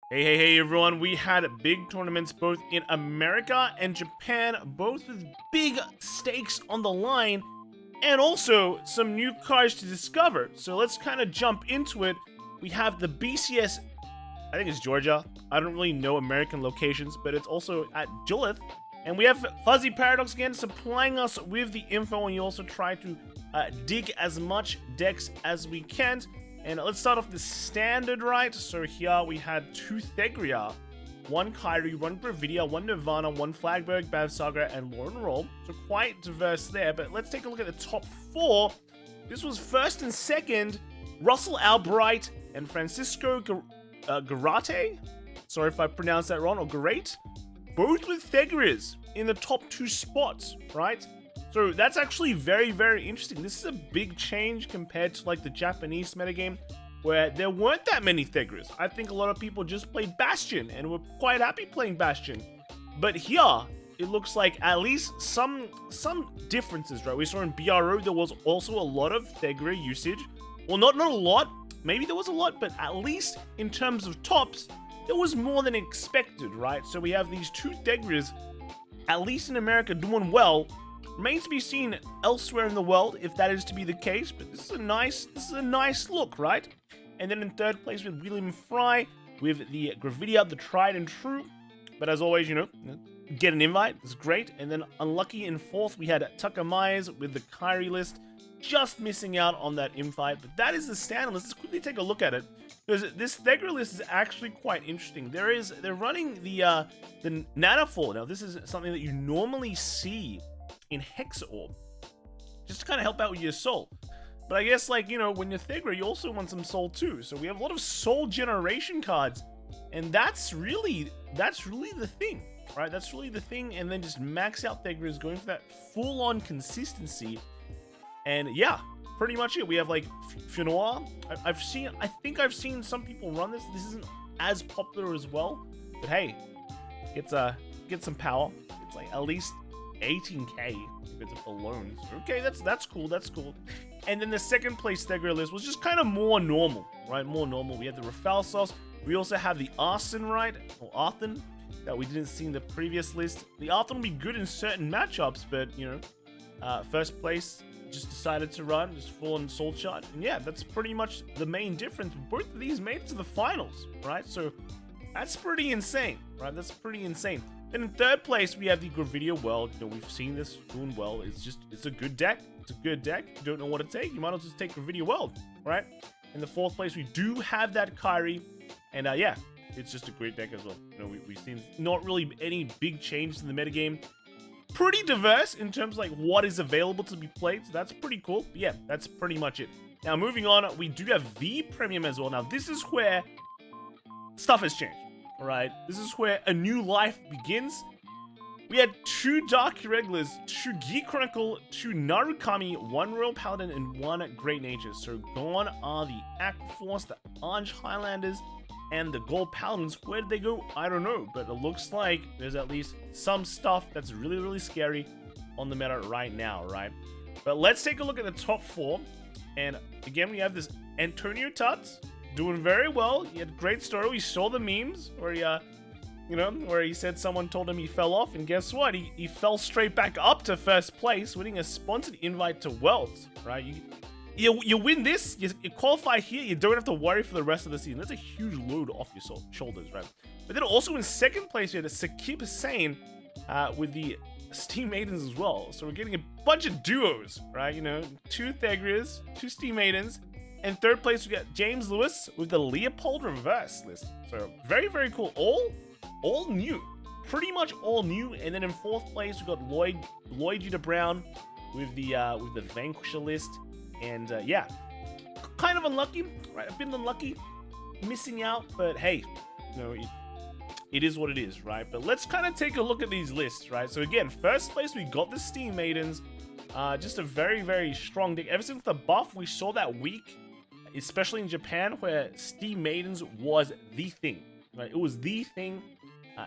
Hey everyone, we had big tournaments both in America and Japan, both with big stakes on the line, and also some new cards to discover. So let's kind of jump into it. We have the BCS, I think it's Georgia. I don't really know American locations, but it's also at Jolith. And we have Fuzzy Paradox again supplying us with the info, and you also try to dig as much decks as we can. And let's start off the standard, right? So here we had 2 Thegria, 1 Kyrie, 1 Gravidia, 1 Nirvana, 1 Flagberg, Bavsaga, and Lauren Roll. So quite diverse there, but let's take a look at the top 4. This was first and second, Russell Albright and Francisco Garate. Sorry if I pronounced that wrong, or Great. Both with Thegrias in the top 2 spots, right? So that's actually very, very interesting. This is a big change compared to like the Japanese metagame where there weren't that many Thegras. I think a lot of people just played Bastion and were quite happy playing Bastion. But here, it looks like at least some differences, right? We saw in BRO there was also a lot of Thegra usage. Well, not a lot. Maybe there was a lot, but at least in terms of tops, there was more than expected, right? So we have these 2 Thegras, at least in America, doing well. Remains to be seen elsewhere in the world if that is to be the case, but this is a nice look, right? And then in third place with William Fry with the Gravidia, the tried and true. But as always, get an invite, it's great. And then unlucky in fourth, we had Tucker Myers with the Kyrie list, just missing out on that invite. But that is the standard list. Let's quickly take a look at it, because this Thegra list is actually quite interesting. They're running the Nanofall. Now this is something that you normally see in Hexa Orb, just to kind of help out with your soul. But I guess, like, when you're Thegra, you also want some soul too. So we have a lot of soul generation cards, and that's really the thing, right? That's really the thing. And then just max out Thegras, going for that full-on consistency. And yeah, pretty much it. We have like Funoir. I think I've seen some people run this. This isn't as popular as well, but hey, get some power. It's like at least 18k if it's alone. So, okay, that's cool. And then the second place Thegra list was just kind of more normal, right? More normal. We had the Rafale sauce. We also have the Arson, right? Or Arthon, that we didn't see in the previous list. The Arthon will be good in certain matchups, but first place just decided to run just full on soul shot. And yeah, that's pretty much the main difference. Both of these made it to the finals, right? So that's pretty insane, right? That's pretty insane. Then in third place, we have the Gravidia World. We've seen this doing well. It's a good deck. It's a good deck. You don't know what to take, you might as well just take Gravidia World, right? In the fourth place, we do have that Kyrie. And yeah, it's just a great deck as well. We've seen not really any big changes in the metagame. Pretty diverse in terms of like what is available to be played. So that's pretty cool. But yeah, that's pretty much it. Now moving on, we do have V Premium as well. Now this is where stuff has changed. Alright, this is where a new life begins. We had 2 Dark Irregulars, 2 Geek Chronicle, 2 Narukami, 1 Royal Paladin, and 1 Great Nature. So gone are the Aquaforce, the Orange Highlanders, and the Gold Paladins. Where did they go? I don't know, but it looks like there's at least some stuff that's really, really scary on the meta right now, right? But let's take a look at the top 4. And again, we have this Antonio Tuts. Doing very well. He had a great story. We saw the memes where he, where he said someone told him he fell off, and guess what? He fell straight back up to first place, winning a sponsored invite to Worlds, right? You win this, you qualify here, you don't have to worry for the rest of the season. That's a huge load off your shoulders, right? But then also in second place, we had a Sakib Hussain with the Steam Maidens as well. So we're getting a bunch of duos, right? 2 Thegras, 2 Steam Maidens. And third place, we got James Lewis with the Leopold Reverse list. So very, very cool. All new. Pretty much all new. And then in fourth place, we got Lloyd Judah Brown with the Vanquisher list. And yeah, kind of unlucky, right? A bit unlucky, missing out. But hey, it is what it is, right? But let's kind of take a look at these lists, right? So again, first place, we got the Steam Maidens. Just a very, very strong deck. Ever since the buff, we saw that week, especially in Japan, where Steam Maidens was the thing, right? It was the thing.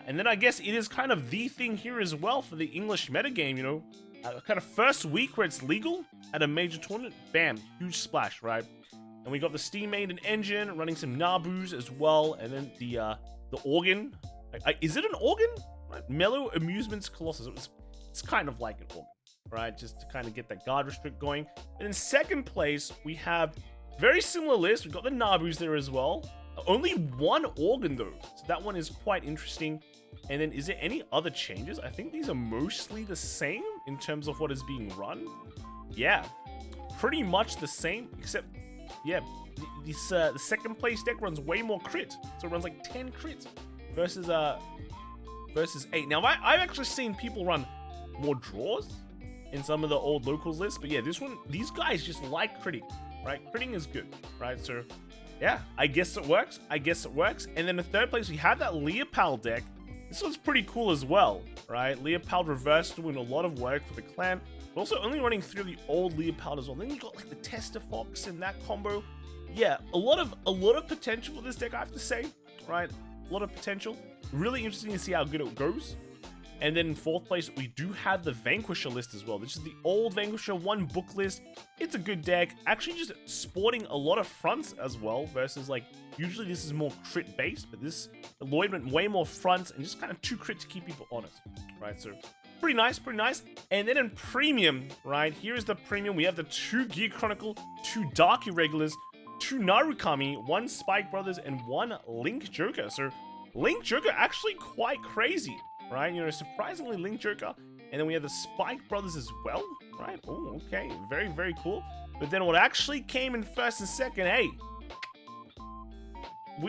And then I guess it is kind of the thing here as well for the English metagame, kind of first week where it's legal at a major tournament, bam, huge splash, right? And we got the Steam Maiden engine running some Nabus as well, and then the the organ. Is it an organ? Right? Mellow Amusements Colossus. It's kind of like an organ, right? Just to kind of get that guard restrict going. And in second place, we have very similar list. We've got the Nabus there as well. Only one organ though, so that one is quite interesting. And then is there any other changes? I think these are mostly the same in terms of what is being run. Yeah, pretty much the same, except, yeah, the second place deck runs way more crit. So it runs like 10 crits versus 8. Now, I've actually seen people run more draws in some of the old locals lists, but yeah, these guys just like critting, right? Critting is good, right? So yeah, I guess it works. And then in third place, we have that Leopold deck. This one's pretty cool as well, right? Leopold Reverse doing a lot of work for the clan. But also only running through the old Leopold as well. Then you got like the Tester Fox and that combo. Yeah, a lot of potential for this deck, I have to say, right? A lot of potential. Really interesting to see how good it goes. And then in fourth place, we do have the Vanquisher list as well. This is the old Vanquisher 1 book list. It's a good deck. Actually just sporting a lot of fronts as well versus like, usually this is more crit based, but this Lloyd went way more fronts and just kind of 2 crit to keep people honest, right? So pretty nice. And then in premium, right, here is the premium. We have the 2 Gear Chronicle, 2 Dark Irregulars, 2 Narukami, 1 Spike Brothers, and 1 Link Joker. So Link Joker actually quite crazy, right? You know, surprisingly Link Joker. And then we have the Spike Brothers as well, right? Oh, okay. Very, very cool. But then what actually came in first and second, hey,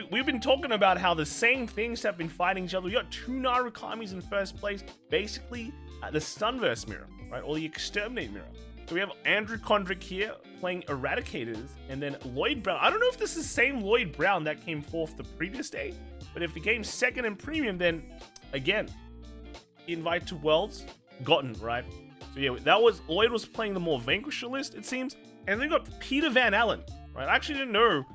we've been talking about how the same things have been fighting each other. We got 2 Narukamis in first place. Basically, the Stunverse mirror, right? Or the Exterminate mirror. So we have Andrew Condrick here playing Eradicators. And then Lloyd Brown. I don't know if this is the same Lloyd Brown that came forth the previous day. But if he came second in premium, then again, invite to Worlds, gotten, right? So yeah, Lloyd was playing the more Vanquisher list, it seems. And then we got Peter Van Allen, right? I actually didn't know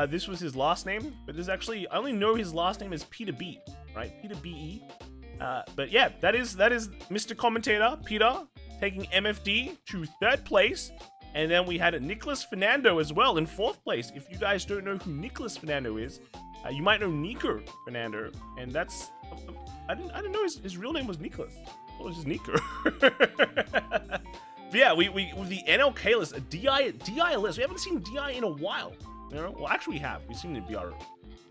this was his last name, but this actually, I only know his last name is Peter B, right? Peter B.E. But yeah, that is Mr. Commentator, Peter, taking MFD to third place. And then we had Nicholas Fernando as well in fourth place. If you guys don't know who Nicholas Fernando is, you might know Nico Fernando, and that's I didn't know his real name was Nicholas. It was just Nico. But yeah, we with the NLK list, a DI list. We haven't seen DI in a while. You know, well actually we have. We've seen it in BRO.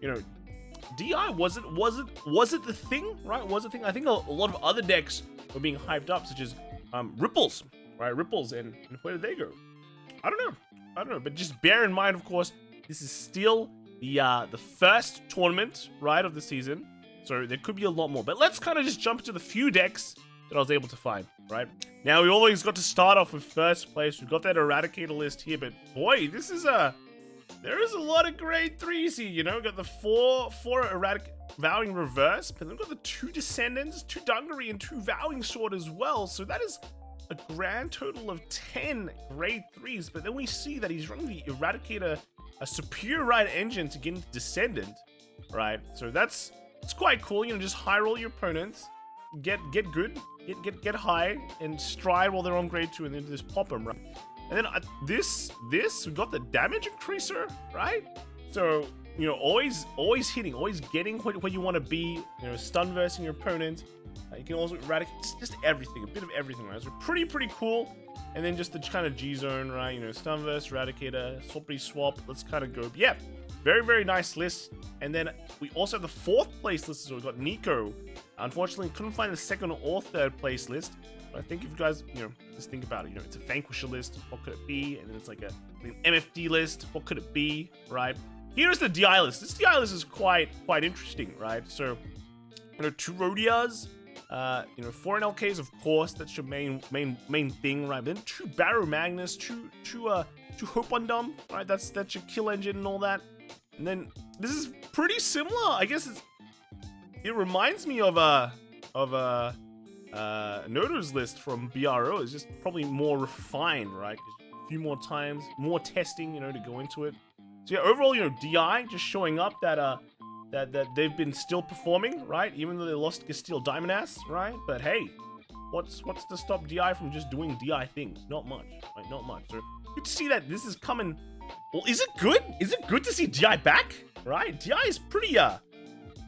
You know, DI was it the thing, right? Was it the thing? I think a lot of other decks were being hyped up, such as Ripples, right? Ripples, and where did they go? I don't know. But just bear in mind, of course, this is still the first tournament, right, of the season. So there could be a lot more. But let's kind of just jump into the few decks that I was able to find, right? Now, we always got to start off with first place. We've got that Eradicator list here, but boy, there is a lot of grade 3s here, you know? We've got the four Vowing Reverse, but then we've got the 2 Descendants, 2 Dungaree, and 2 Vowing Sword as well. So that is a grand total of 10 grade 3s. But then we see that he's running the Eradicator, a Superior Ride engine to get into Descendant, right? So it's quite cool, you know, just high roll your opponents, get good, get high, and stride while they're on grade 2, and then just pop them, right? And then this we got the damage increaser, right? So, you know, always hitting, always getting what you want to be, you know, stun versing your opponent. You can also eradicate just everything, a bit of everything, right? So pretty cool. And then just the kind of G zone, right? You know, Stunverse, Eradicator, Swappity Swap. Let's kind of go. But yeah, very nice list. And then we also have the fourth place list. So we've got Nico. Unfortunately, couldn't find the second or third place list. But I think if you guys, you know, just think about it. You know, it's a Vanquisher list. What could it be? And then it's like an MFD list. What could it be, right? Here's the DI list. This DI list is quite interesting, right? So, you know, 2 Rhodias. You know, 4 NLKs, of course, that's your main thing, right? Then 2 Barrow Magnus, 2 Hope Undum, right? That's your kill engine and all that. And then this is pretty similar. I guess it reminds me of Nodo's list from BRO. It's just probably more refined, right? A few more times, more testing, you know, to go into it. So yeah, overall, you know, DI just showing up that they've been still performing, right? Even though they lost Castile Diamond Ass, right? But hey, what's to stop DI from just doing DI things? Not much, right? Not much. So good to see that this is coming. Well, is it good? Is it good to see DI back? Right? DI is pretty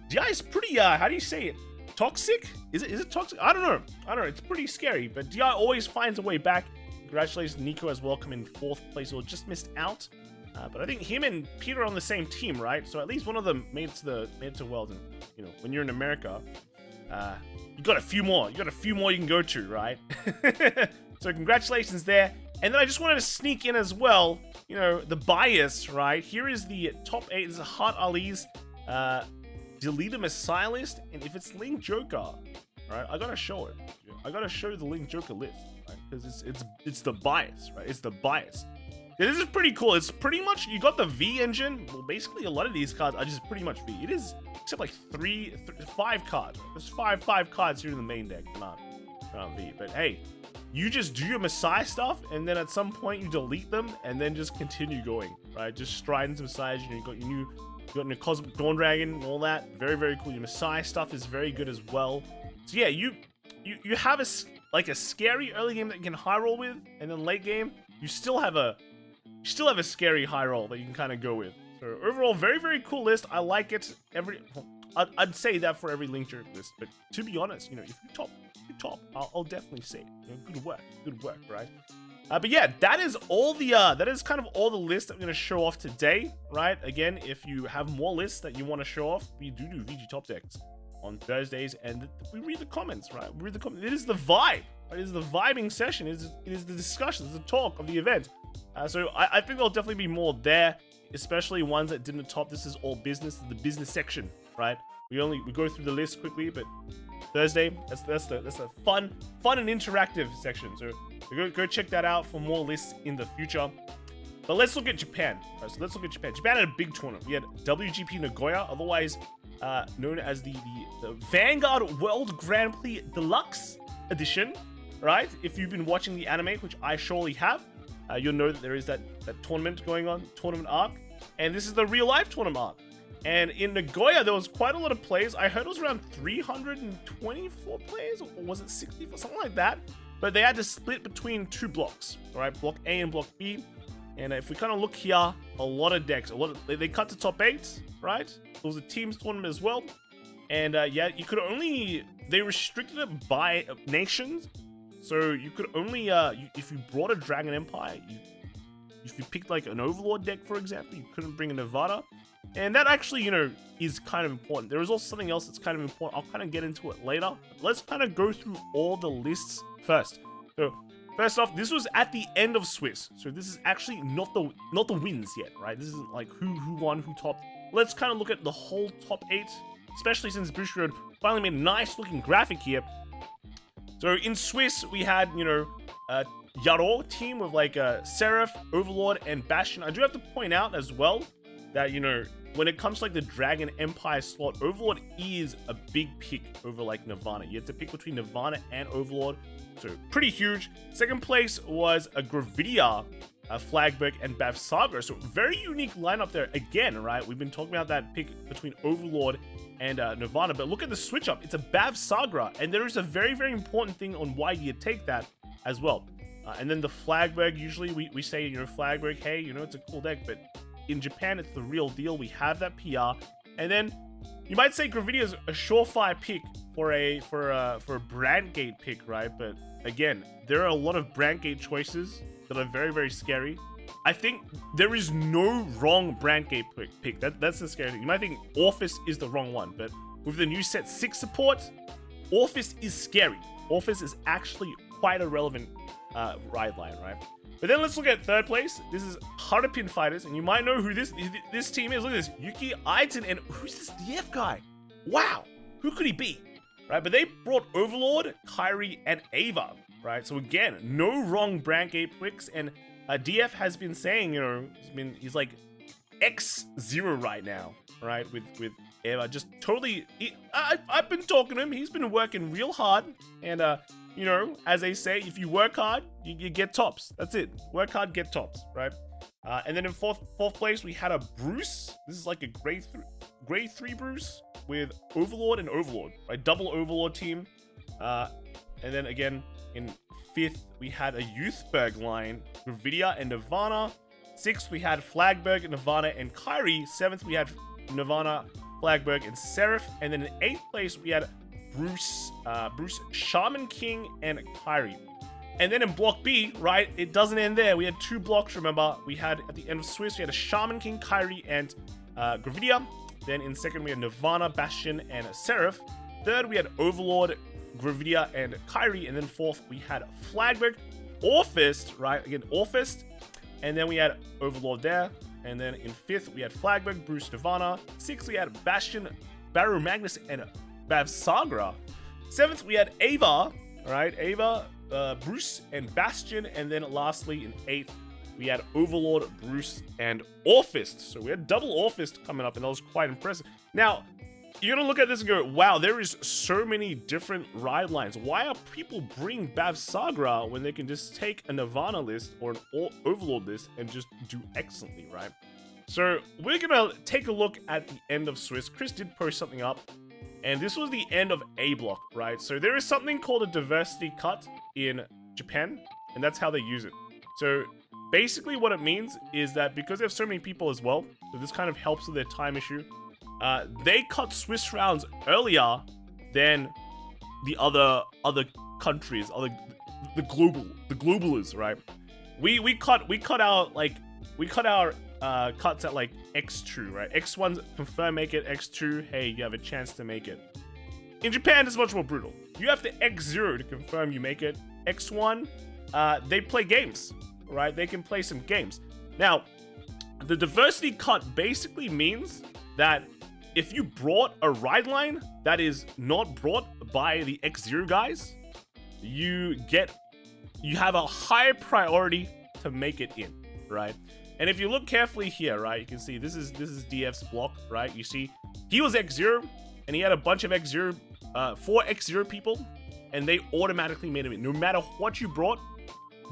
DI is pretty, how do you say it? Toxic? Is it toxic? I don't know. It's pretty scary, but DI always finds a way back. Congratulations, Nico as well, coming in 4th place, or just missed out. But I think him and Peter are on the same team, right? So at least one of them made it to Worlds. And you know, when you're in America, you got a few more. You got a few more you can go to, right? So congratulations there. And then I just wanted to sneak in as well, you know, the bias, right? Here is the top 8. This is Hart Ali's delete a Messiah list, and if it's Link Joker, right, I gotta show it. I gotta show the Link Joker list, right? Because it's the bias, right? It's the bias. Yeah, this is pretty cool. It's pretty much, you got the V engine. Well, basically a lot of these cards are just pretty much V. It is, except like 5 cards. There's five cards here in the main deck, not V. But hey, you just do your Messiah stuff, and then at some point you delete them, and then just continue going, right? Just stride into Messiahs. You know, you got your new. You got your Cosmic Dawn Dragon and all that. Very, very cool. Your Messiah stuff is very good as well. So yeah, you have a scary early game that you can high roll with, and then late game you still have a scary high roll that you can kind of go with. So overall, very, very cool list. I like it. I'd say that for every Link Joker list, but to be honest, you know, if you top, I'll definitely say it. You know, good work, right? But yeah, that is all the that is kind of all the lists I'm gonna show off today, right? Again, if you have more lists that you want to show off, we do VG top decks on Thursdays, and we read the comments, right? We read the comments. It is the vibe. Right? It is the vibing session. It is the discussion. It's the talk of the event. So I think there'll definitely be more there, especially ones that didn't top. This is all business. The business section, right? We go through the list quickly, but Thursday, that's the fun and interactive section. So go check that out for more lists in the future. But let's look at Japan. Right, so let's look at Japan. Japan had a big tournament. We had WGP Nagoya, otherwise known as the Vanguard World Grand Prix Deluxe Edition. Right? If you've been watching the anime, which I surely have, you'll know that there is that tournament going on, tournament arc, and this is the real life tournament arc. And in Nagoya, there was quite a lot of players. I heard it was around 324 players, or was it 64, something like that. But they had to split between 2 blocks, all right, Block A and Block B. And if we kind of look here, a lot of decks, they cut to top 8, right? It was a teams tournament as well. And yeah, you could only, they restricted it by nations. So you could only, if you brought a Dragon Empire, if you picked like an Overlord deck, for example, you couldn't bring a Nevada. And that actually, you know, is kind of important. There is also something else that's kind of important. I'll kind of get into it later. Let's kind of go through all the lists first. So first off, this was at the end of Swiss. So this is actually not the wins yet, right? This isn't like who won, who topped. Let's kind of look at the whole top 8, especially since Bushiroad finally made a nice looking graphic here. So in Swiss, we had, you know, Yaro team with like Seraph, Overlord, and Bastion. I do have to point out as well that, you know, when it comes to like the Dragon Empire slot, Overlord is a big pick over like Nirvana. You have to pick between Nirvana and Overlord, so pretty huge. Second place was a Gravidia, Flagberg, and Bav Saga. So very unique lineup there again, right? We've been talking about that pick between Overlord and Nirvana, but look at the switch up. It's a Bav Saga, and there is a very, very important thing on why you take that as well. And then the Flagberg, usually we say, you know, Flagberg, hey, you know, it's a cool deck, but in Japan, it's the real deal. We have that PR. And then you might say Gravidia is a surefire pick for a brand gate pick, right? But again, there are a lot of brand gate choices that are very, very scary. I think there is no wrong brand gate pick. That's the scary thing. You might think Orphis is the wrong one, but with the new set 6 support, Orphis is scary. Orphis is actually quite a relevant ride line, right? But then let's look at third place. This is Harapin Fighters, and you might know who this team is. Look at this, Yuki Aiton, and who's this DF guy? Wow, who could he be? Right, but they brought Overlord, Kyrie, and Ava, right? So again, no wrong brand gate picks, and DF has been saying, you know, he's like X0 right now, right? With Ava, just totally. I've been talking to him. He's been working real hard, and you know, as they say, if you work hard, you get tops. That's it. Work hard, get tops, right? And then in fourth place, we had a Bruce. This is like a grade 3 Bruce with Overlord and Overlord, right? Double Overlord team. And then again, in 5th, we had a Youthberg line, Gravidia and Nirvana. 6th, we had Flagberg, Nirvana, and Kyrie. 7th, we had Nirvana, Flagberg, and Seraph. And then in 8th place, we had Bruce, Shaman King, and Kyrie. And then in Block B, right, it doesn't end there. We had 2 blocks, remember. We had, at the end of Swiss, we had a Shaman King, Kyrie, and Gravidia. Then in 2nd, we had Nirvana, Bastion, and Seraph. 3rd, we had Overlord, Gravidia, and Kyrie. And then 4th, we had Flagberg, Orphist, right? Again, Orphist. And then we had Overlord there. And then in 5th, we had Flagberg, Bruce, Nirvana. 6th, we had Bastion, Baru Magnus, and Bavsagra. 7th, we had Ava, all right? Ava, Bruce, and Bastion. And then lastly, in 8th, we had Overlord, Bruce, and Orphist. So we had double Orphist coming up, and that was quite impressive. Now, you're gonna look at this and go, wow, there is so many different ride lines. Why are people bring Bavsagra when they can just take a Nirvana list or an Overlord list and just do excellently, right? So we're gonna take a look at the end of Swiss. Chris did post something up, and this was the end of A block, right? So there is something called a diversity cut in Japan, and that's how they use it. So basically what it means is that because they have so many people as well, so this kind of helps with their time issue, they cut Swiss rounds earlier than the other countries, the globalers, right? We cut our cuts at like X2, right? X1's confirm make it, X2, hey, you have a chance to make it. In Japan, it's much more brutal. You have to X0 to confirm you make it. X1, they play games, right? They can play some games. Now, the diversity cut basically means that if you brought a ride line that is not brought by the X0 guys, you have a higher priority to make it in, right? And if you look carefully here, right, you can see this is DF's block, right? You see he was X0 and he had a bunch of X0, 4 X0 people, and they automatically made him in. No matter what you brought,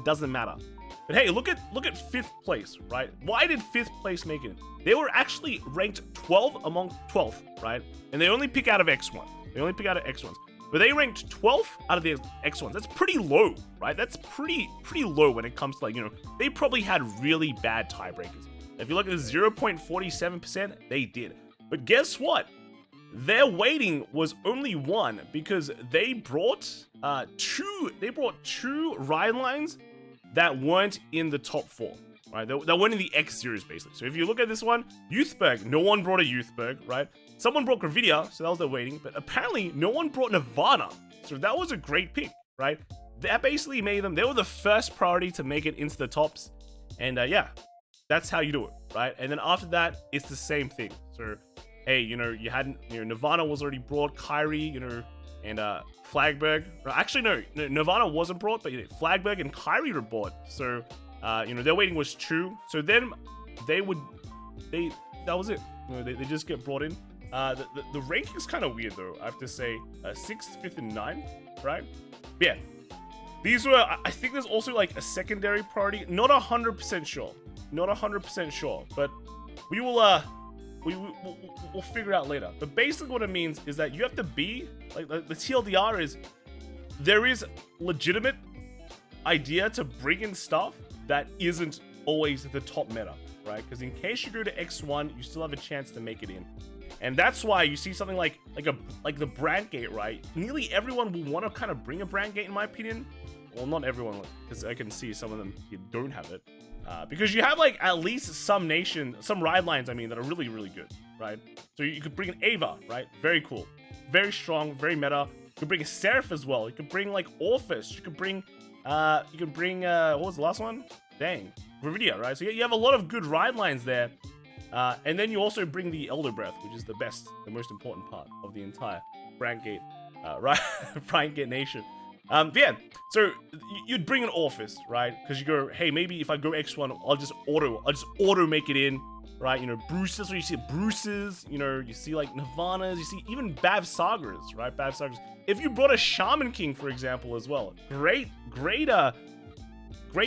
doesn't matter. But hey, look at 5th place, right? Why did 5th place make it? They were actually ranked 12 among 12th, right? And they only pick out of X1. They only pick out of X1s. But they ranked 12th out of the X1s. That's pretty low, right? That's pretty low when it comes to, like, you know, they probably had really bad tiebreakers. If you look at the 0.47%, they did. But guess what? Their weighting was only 1 because they brought two ride lines that weren't in the top 4, right? That weren't in the X-Series, basically. So if you look at this one, Youthberg, no one brought a Youthberg, right? Someone brought Gravidia, so that was their waiting, but apparently no one brought Nirvana, so that was a great pick, right? That basically made them, they were the first priority to make it into the tops, and yeah, that's how you do it, right? And then after that, it's the same thing. So, hey, you know, Nirvana was already brought, Kyrie, you know, and Flagberg. Actually, no, Nirvana wasn't brought, but Flagberg and Kyrie were brought. So, you know, their waiting was 2. So then that was it. You know, they just get brought in. The ranking is kind of weird though, I have to say. 6th, 5th, and 9th, right? But yeah, these were, I think there's also like a secondary priority. Not 100% sure. Not 100% sure, but we will, we'll figure it out later. But basically what it means is that you have to be, like, the TLDR is, there is legitimate idea to bring in stuff that isn't always the top meta, right? Because in case you go to X1, you still have a chance to make it in. And that's why you see something like the brand gate, right? Nearly everyone will want to kind of bring a brand gate, in my opinion. Well, not everyone, because I can see some of them don't have it. Because you have like at least some ride lines, I mean, that are really, really good, right? So you could bring an Ava, right? Very cool. Very strong, very meta. You could bring a Seraph as well. You could bring like Orphis. You could bring, what was the last one? Dang. Gravidia, right? So you have a lot of good ride lines there. And then you also bring the Elder Breath, which is the most important part of the entire Brand Gate, right? Brand Gate Nation. Yeah, so you'd bring an Orphis, right? Because you go, hey, maybe if I go X1, I'll just auto make it in, right? You know, Bruce's, or you see Bruce's, you know, you see like Nirvana's, you see even Bavsagras, right? Bavsagras. If you brought a Shaman King, for example, as well, great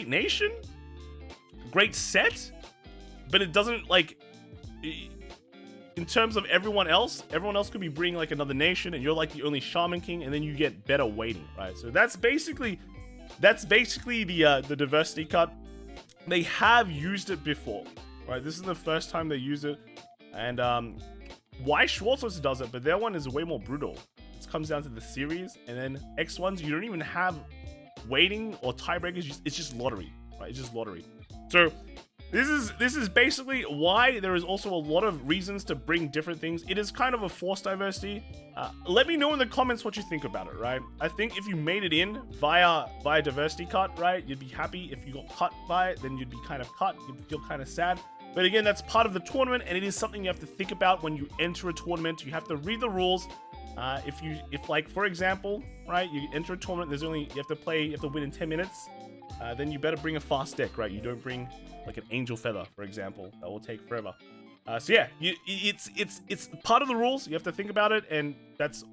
nation, great set, but it doesn't, like, in terms of everyone else could be bringing like another nation, and you're like the only Shaman King, and then you get better weighting, right? So that's basically the diversity cut. They have used it before, right? This is the first time they use it, and why Schwartz also does it, but their one is way more brutal. It comes down to the series, and then X1s, you don't even have waiting or tiebreakers. It's just lottery, right? It's just lottery. So this is basically why there is also a lot of reasons to bring different things. It is kind of a forced diversity. Let me know in the comments what you think about it, right? I think if you made it in via diversity cut, right, you'd be happy. If you got cut by it, then you'd be kind of cut. You'd feel kind of sad. But again, that's part of the tournament, and it is something you have to think about when you enter a tournament. You have to read the rules. If like, for example, right, you enter a tournament, you have to win in 10 minutes. Then you better bring a fast deck, right? You don't bring like an angel feather, for example. That will take forever. So yeah, it's part of the rules. You have to think about it, and that's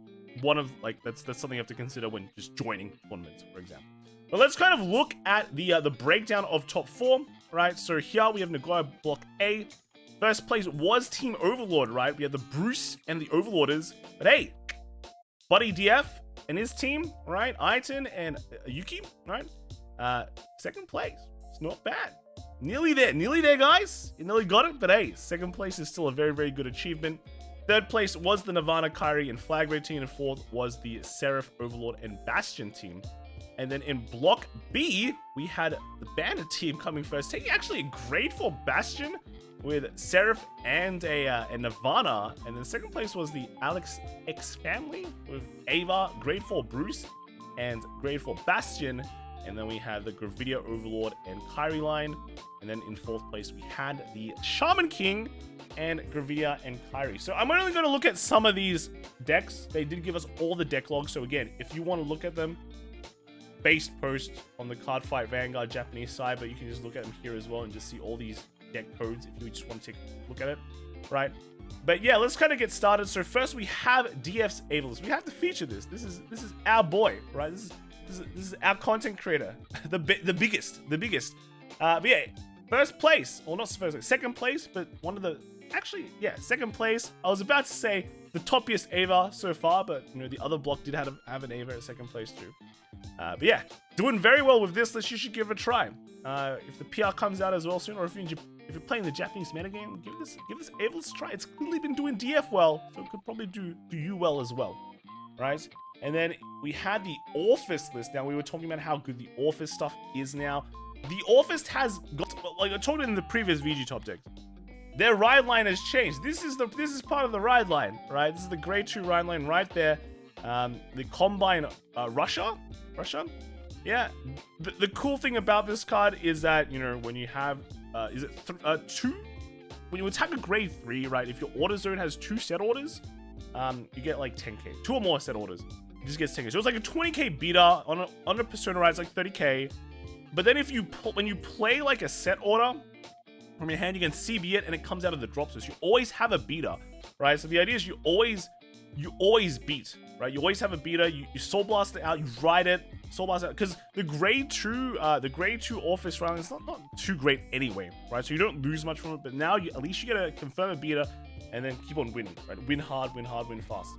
one of that's something you have to consider when just joining tournaments, for example. But let's kind of look at the breakdown of top 4, right? So here we have Nagoya Block A. First place was Team Overlord, right? We had the Bruce and the Overlorders. But hey, Buddy DF and his team, right? Aiton and Yuki, right? Second place. It's not bad. Nearly there, guys. You nearly got it, but hey, second place is still a very, very good achievement. Third place was the Nirvana, Kyrie, and Flag Ray team, and fourth was the Seraph, Overlord, and Bastion team. And then in Block B, we had the Bandit team coming first, taking actually a grade 4 Bastion with Seraph and a Nirvana. And then second place was the Alex X family with Ava, grade 4 Bruce, and grade 4 Bastion. And then we had the Gravidia Overlord and Kyrie line. And then in fourth place, we had the Shaman King and Gravidia and Kyrie. So I'm only going to look at some of these decks. They did give us all the deck logs. So again, if you want to look at them, based post on the Cardfight Vanguard Japanese side, but you can just look at them here as well and just see all these deck codes if you just want to take a look at it, right? But yeah, let's kind of get started. So first we have DF's Avalus. We have to feature this. This is our boy, right? This is our content creator, the biggest. But yeah, first place, or not first place, second place, but one of the second place. I was about to say the toppiest Ava so far, but you know the other block did have an Ava at second place too. But yeah, doing very well with this list. You should give it a try. If the PR comes out as well soon, or if you're playing the Japanese metagame, give this Avalus a try. It's clearly been doing DF well, so it could probably do you well as well, right? And then we had the Orphist list. Now we were talking about how good the Orphist stuff is now. The Orphist has got, like I told you in the previous VG top decks, their ride line has changed. This is part of the ride line, right? This is the grade 2 ride line right there. The Combine Russia. Yeah. The cool thing about this card is that, you know, when you have two, when you attack a grade 3, right? If your order zone has 2 set orders, you get like 10k, 2 or more set orders. You just get 10k. So it's like a 20k beta on a Persona ride. It's like 30k. But then when you play like a set order from your hand, you can CB it and it comes out of the drop. So you always have a beta, right? So the idea is you always beat, right? You always have a beta. You Soul Blast it out, you ride it, Soul Blast it out, because the grade 2 Orphist round is not too great anyway, right? So you don't lose much from it, but now at least you get to confirm a beta and then keep on winning, right? Win hard, win fast.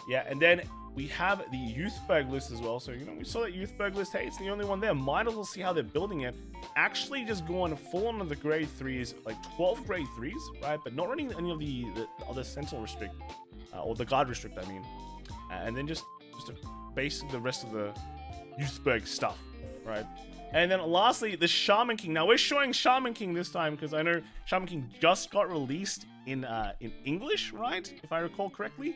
Yeah, and then we have the Youthberg list as well. So, you know, we saw that Youthberg list. Hey, it's the only one there. Might as well see how they're building it. Actually, just going full on the grade 3s, like 12 grade 3s, right? But not running any of the other Sentinel restrict, or the Guard restrict, I mean. And then just basically the rest of the Youthberg stuff, right? And then lastly, the Shaman King. Now, we're showing Shaman King this time because I know Shaman King just got released in English, right? If I recall correctly.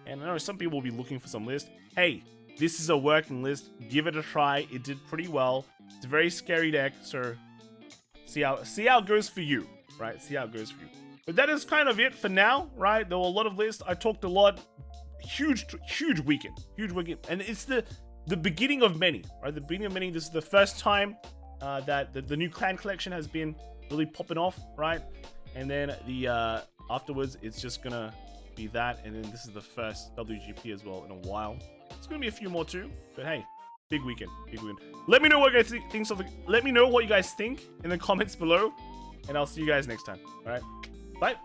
And I know some people will be looking for some list. Hey, this is a working list. Give it a try. It did pretty well. It's a very scary deck, so see how it goes for you, right? See how it goes for you. But that is kind of it for now, right? There were a lot of lists. I talked a lot. Huge weekend. And it's the beginning of many, right? The beginning of many. This is the first time that the new clan collection has been really popping off, right? And then the afterwards, it's just gonna be that, and then this is the first WGP as well in a while. It's gonna be a few more too, but hey, big weekend. Let me know what you guys think. Let me know what you guys think in the comments below, and I'll see you guys next time. All right, bye.